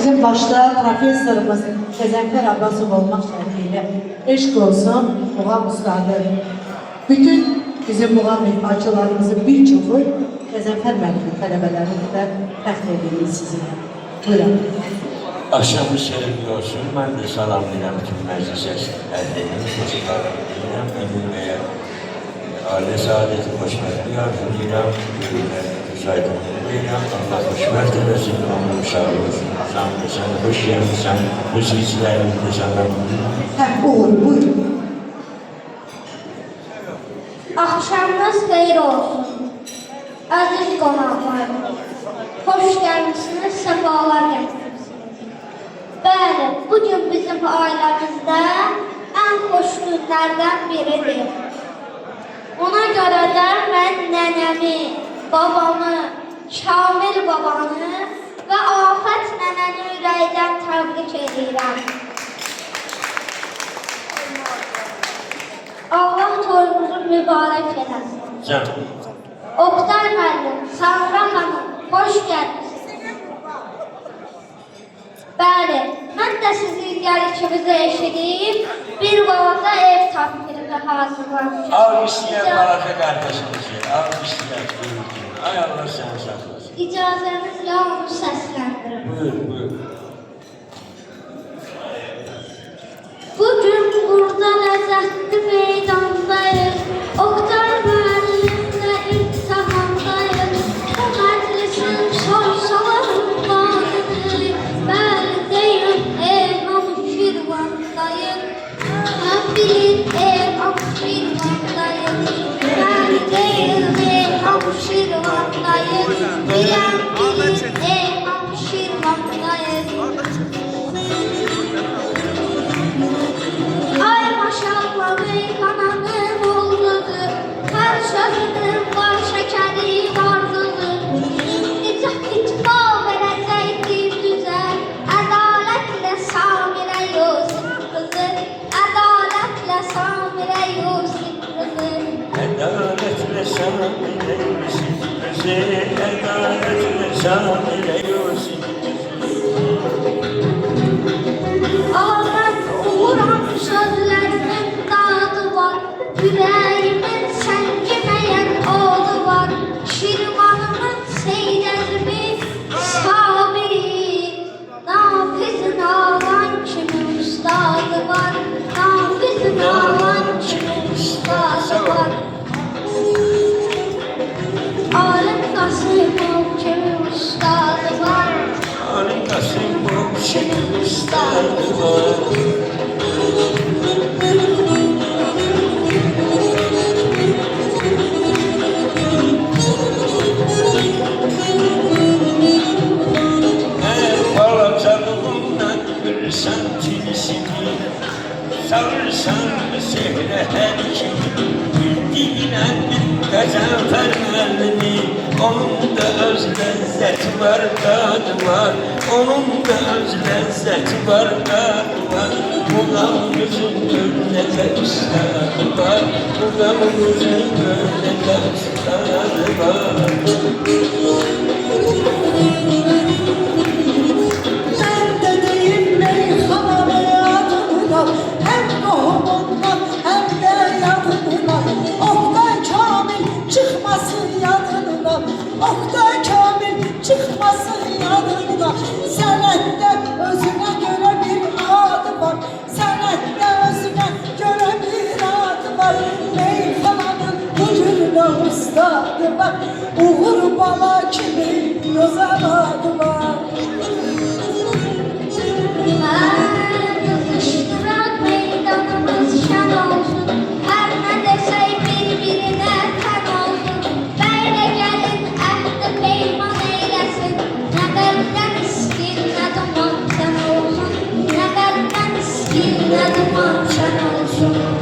Bizim başta profesörümüz Qəzənfər Abbasov olmaq şərtiyle eşq olsun muğam ustadı. Bütün bizim muğam icraçılarımızın birçoğu Qəzənfər müəllimin tələbələrinin də təxmin edilir sizinle. Buyurun. Akşamı seviyorsun. Ben de salamlayacağım tüm meclis əldenim. Çocuklarım deyirəm, ömür veya aile saadeti hoşbəxtlik arzulayıram. Saygımı deyirəm. Allah hoşbəxt eləsin. Ömrüm sağ olsun. Sen hoş gelmişsen, bu silsilərimizdə sana Uğur, buyurun. Akşamınız xeyir olsun. Aziz qonaqlar, hoş gelmişsiniz, səfalar gətirsiniz. Bəli, bugün bizim ailəmizdə ən xoş günlərdən biridir. Ona görə də mən nənəmi, babamı, Şamil babanı və Afət nənəni ürəkdən təbrik edirəm. Allah toyumuzu mübarək eləsin. Canım. Oktay müəllim, Samra xanım, hoş gəlmişsiniz. Bəli, mən də sizin gəlikinizi eşidib, bir balaca ev tapdırığı hazırlamışam. Almışlar balaca kardeşimizi, almışlar. Ay Allah seni saklasın. İcazənizlə onu səsləndirim. Buyur. Bugün burada ləzzətli meydandayız. Oktay müəllimlə imtihandayız. Bu məclisin sorsalarındandır. Bəli deyil, Emam Şirvandayız. Mən bilir, Emam Şirvandayız. Bəli deyil, Emam Şirvandayız. Bilən bilir, Emam Şirvandayız. Ay maşallah meyhananın oğludur. Her sözünün var şəkəri varlıdır. Necə itqal verəcəkdir düzə. Ədalətlə Samirə Yusif qızı. Ədalətlə Samirə Yusif qızı. Ədalətlə Samirə Yusif qızı. Ədalətlə Samirə Yusif Ağlar uğuram sözlərinin dadı var. Yüreğimin səngiməyen odu var. Şirvanımın seyrəzmi sabiri. Nafiz nalan kimi ustadı var. Nafiz nalan kimi ustadı var. Alim Qasımov kimi ustadı var. Alim Qasımov kimi ustadı var. Balacalığımdan görürsən cilisini, sarırsan sehrə hər kimi. Bildiğinən Qəzənfər müəllimi, onun da öz ləzzəti var, dadı var. Onun da öz ləzzəti var, dadı var. Muğamımızın böyle də ustadı var. Muğamımızın böyle də ustadı var. Hem doğumundan hem de yadından Oktay Kamil çıkmasın yadından Oktay Kamil çıkmasın yadından Senette özüne göre bir adı var Senette özüne göre bir adı var Meyhananın ucunda ustadı var Uğur bala kimin güzel adı var Kızıştıran meydanımız şən olsun. Hər nə desək bir-birinə tən olsun. Belə gəlin əhdə peyman eyləsin. Nə qəlbdən iskin, nə duman sən olsun. Nə qəlbdən iskin, nə duman sən olsun.